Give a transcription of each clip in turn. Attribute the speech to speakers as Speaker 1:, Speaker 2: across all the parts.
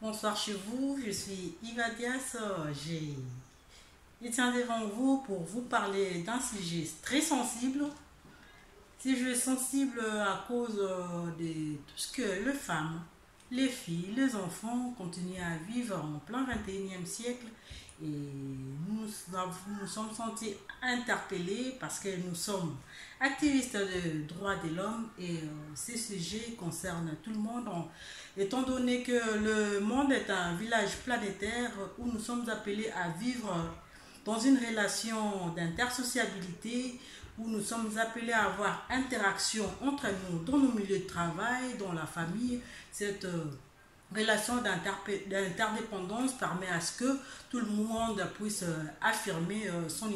Speaker 1: Bonsoir chez vous, je suis Yva Dias. Je tiens devant vous pour vous parler d'un sujet très sensible. Sujet sensible à cause de tout ce que les femmes, les filles, les enfants continuent à vivre en plein 21e siècle. Et nous sommes sentis interpellés parce que nous sommes activistes de droits de l'homme et ces sujets concernent tout le monde. Étant donné que le monde est un village planétaire où nous sommes appelés à vivre dans une relation d'intersociabilité, où nous sommes appelés à avoir interaction entre nous dans nos milieux de travail, dans la famille, cette relation d'interdépendance permet à ce que tout le monde puisse affirmer son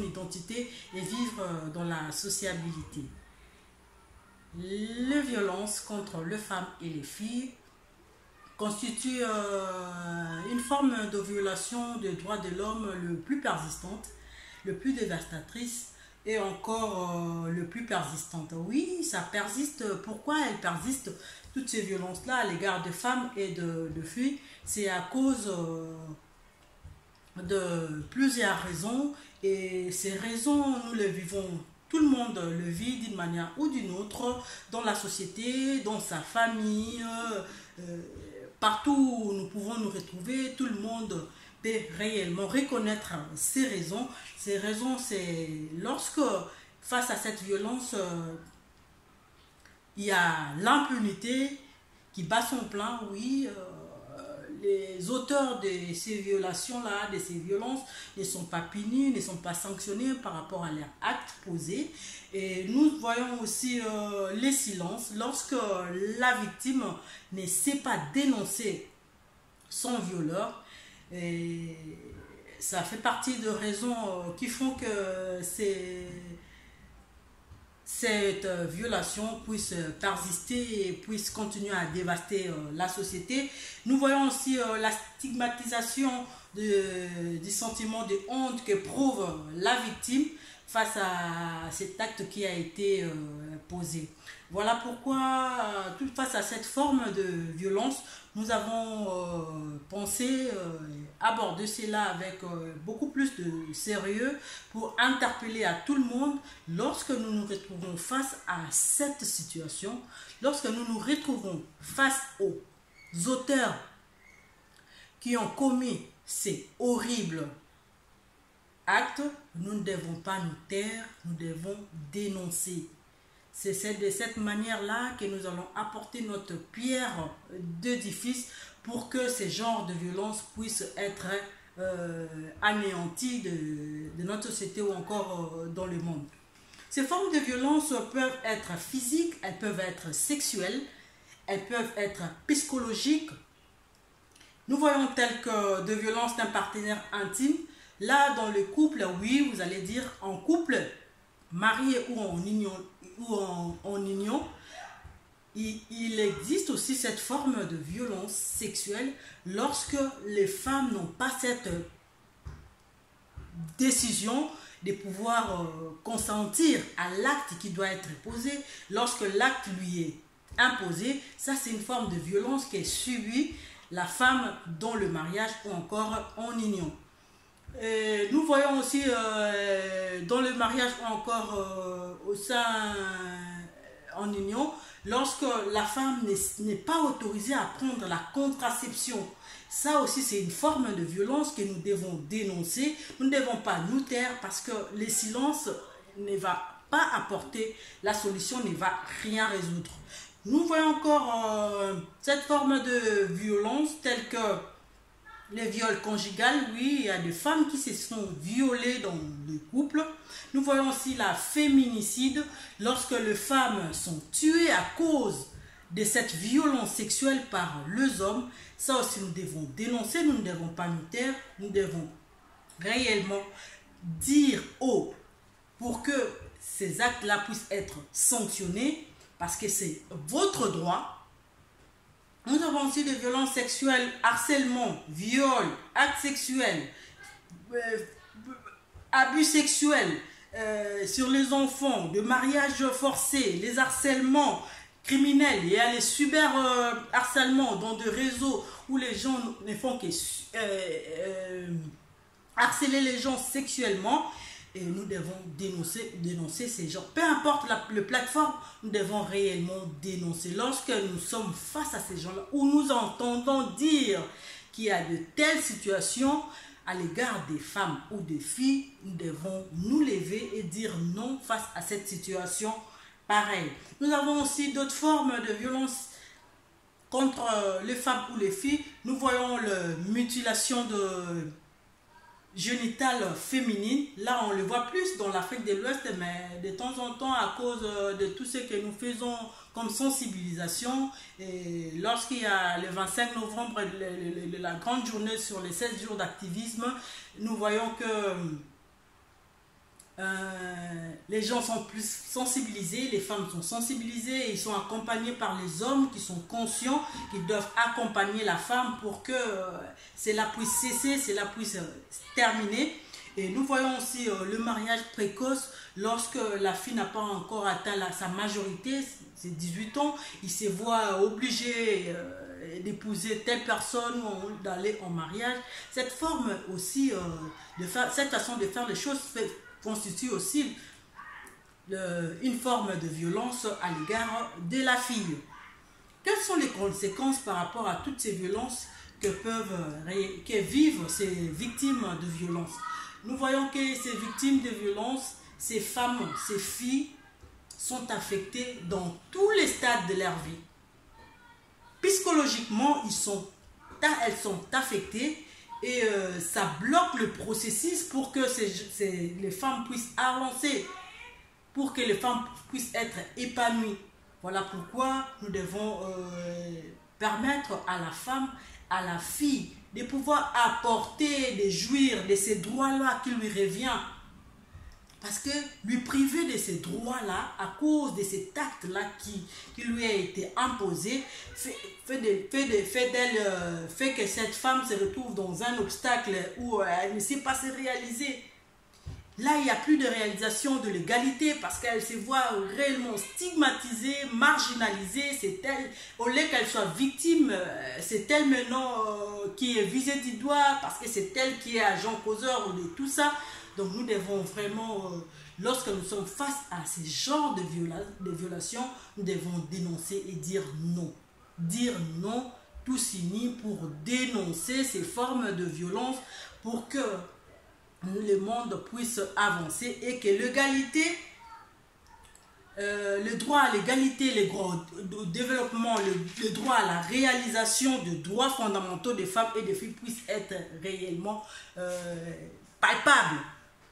Speaker 1: identité et vivre dans la sociabilité. Les violences contre les femmes et les filles constituent une forme de violation des droits de l'homme le plus persistante, le plus dévastatrice et encore le plus persistante. Oui, ça persiste. Pourquoi elles persistent, toutes ces violences-là à l'égard de femmes et de filles? C'est à cause de plusieurs raisons et ces raisons, nous les vivons. Tout le monde le vit d'une manière ou d'une autre, dans la société, dans sa famille, partout où nous pouvons nous retrouver, tout le monde peut réellement reconnaître ces raisons. Ces raisons, c'est lorsque, face à cette violence, il y a l'impunité qui bat son plein, oui. Les auteurs de ces violations-là, de ces violences, ne sont pas punis, ne sont pas sanctionnés par rapport à leurs actes posés. Et nous voyons aussi les silences lorsque la victime ne sait pas dénoncer son violeur. Et ça fait partie de raisons qui font que cette violation puisse persister et puisse continuer à dévaster la société. Nous voyons aussi la stigmatisation du sentiment de honte qu'éprouve la victime face à cet acte qui a été posé. Voilà pourquoi, face à cette forme de violence, nous avons pensé aborder cela avec beaucoup plus de sérieux pour interpeller à tout le monde lorsque nous nous retrouvons face à cette situation, lorsque nous nous retrouvons face aux auteurs qui ont commis ces horribles actes. Nous ne devons pas nous taire, nous devons dénoncer. C'est de cette manière-là que nous allons apporter notre pierre d'édifice pour que ces genres de violences puissent être anéantis de notre société ou encore dans le monde. Ces formes de violence peuvent être physiques, elles peuvent être sexuelles, elles peuvent être psychologiques. Nous voyons telles que de violences d'un partenaire intime. Là, dans le couple, oui, vous allez dire en couple, marié ou en union, il existe aussi cette forme de violence sexuelle lorsque les femmes n'ont pas cette décision de pouvoir consentir à l'acte qui doit être posé. Lorsque l'acte lui est imposé, ça c'est une forme de violence qui est subie la femme dans le mariage ou encore en union. Et nous voyons aussi dans le mariage ou encore au sein en union, lorsque la femme n'est pas autorisée à prendre la contraception. Ça aussi, c'est une forme de violence que nous devons dénoncer. Nous ne devons pas nous taire parce que le silence ne va pas apporter la solution, ne va rien résoudre. Nous voyons encore cette forme de violence telle que les viols conjugales. Oui, il y a des femmes qui se sont violées dans le couple. Nous voyons aussi la féminicide, lorsque les femmes sont tuées à cause de cette violence sexuelle par les hommes. Ça aussi, nous devons dénoncer, nous ne devons pas nous taire, nous devons réellement dire haut pour que ces actes-là puissent être sanctionnés, parce que c'est votre droit. Nous avons aussi des violences sexuelles, harcèlement, viol, actes sexuels, abus sexuels sur les enfants, de mariage forcé, les harcèlements criminels, il y a les cyber-harcèlements dans des réseaux où les gens ne font que harceler les gens sexuellement. Et nous devons dénoncer ces gens. Peu importe la plateforme, nous devons réellement dénoncer. Lorsque nous sommes face à ces gens-là, où nous entendons dire qu'il y a de telles situations à l'égard des femmes ou des filles, nous devons nous lever et dire non face à cette situation pareille. Nous avons aussi d'autres formes de violence contre les femmes ou les filles. Nous voyons la mutilation de génitale féminine. Là, on le voit plus dans l'Afrique de l'Ouest, mais de temps en temps, à cause de tout ce que nous faisons comme sensibilisation, et lorsqu'il y a le 25 novembre, la grande journée sur les 16 jours d'activisme, nous voyons que les gens sont plus sensibilisés, les femmes sont sensibilisées, ils sont accompagnés par les hommes qui sont conscients qu'ils doivent accompagner la femme pour que cela puisse cesser, cela puisse terminer. Et nous voyons aussi le mariage précoce. Lorsque la fille n'a pas encore atteint sa majorité, c'est 18 ans, il se voit obligé d'épouser telle personne ou d'aller en mariage. Cette forme aussi, cette façon de faire les choses constitue aussi une forme de violence à l'égard de la fille. Quelles sont les conséquences par rapport à toutes ces violences que vivent ces victimes de violences? Nous voyons que ces victimes de violences, ces femmes, ces filles, sont affectées dans tous les stades de leur vie. Psychologiquement, elles sont affectées et ça bloque le processus pour que les femmes puissent avancer, pour que les femmes puissent être épanouies. Voilà pourquoi nous devons permettre à la femme, à la fille, de pouvoir apporter, de jouir de ces droits-là qui lui reviennent. Parce que lui priver de ces droits-là, à cause de cet acte-là qui lui a été imposé, fait que cette femme se retrouve dans un obstacle où elle ne sait pas se réaliser. Là, il n'y a plus de réalisation de l'égalité parce qu'elle se voit réellement stigmatisée, marginalisée. C'est elle, au lieu qu'elle soit victime, c'est elle maintenant qui est visée du doigt parce que c'est elle qui est agent causeur de tout ça. Donc nous devons vraiment, lorsque nous sommes face à ces genres de violations, nous devons dénoncer et dire non. Dire non, tout s'unit pour dénoncer ces formes de violence pour que le monde puisse avancer et que l'égalité, le droit à l'égalité, le droit au développement, le droit à la réalisation de droits fondamentaux des femmes et des filles puissent être réellement palpables.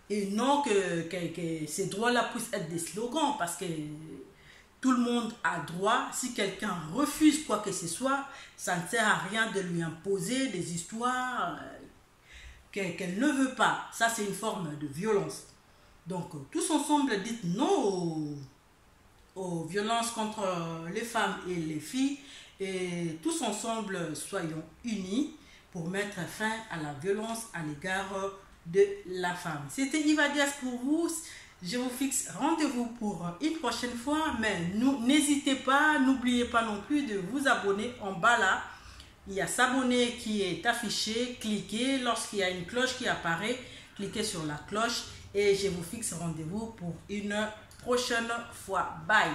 Speaker 1: Et non que ces droits-là puissent être des slogans, parce que tout le monde a droit. Si quelqu'un refuse quoi que ce soit, ça ne sert à rien de lui imposer des histoires qu'elle ne veut pas. Ça, c'est une forme de violence. Donc, tous ensemble, dites non aux violences contre les femmes et les filles. Et tous ensemble, soyons unis pour mettre fin à la violence à l'égard de la femme. C'était Iva Diaz pour vous. Je vous fixe rendez-vous pour une prochaine fois. Mais n'hésitez pas, n'oubliez pas non plus de vous abonner en bas là. Il y a s'abonner qui est affiché, cliquez, lorsqu'il y a une cloche qui apparaît, cliquez sur la cloche et je vous fixe rendez-vous pour une prochaine fois. Bye!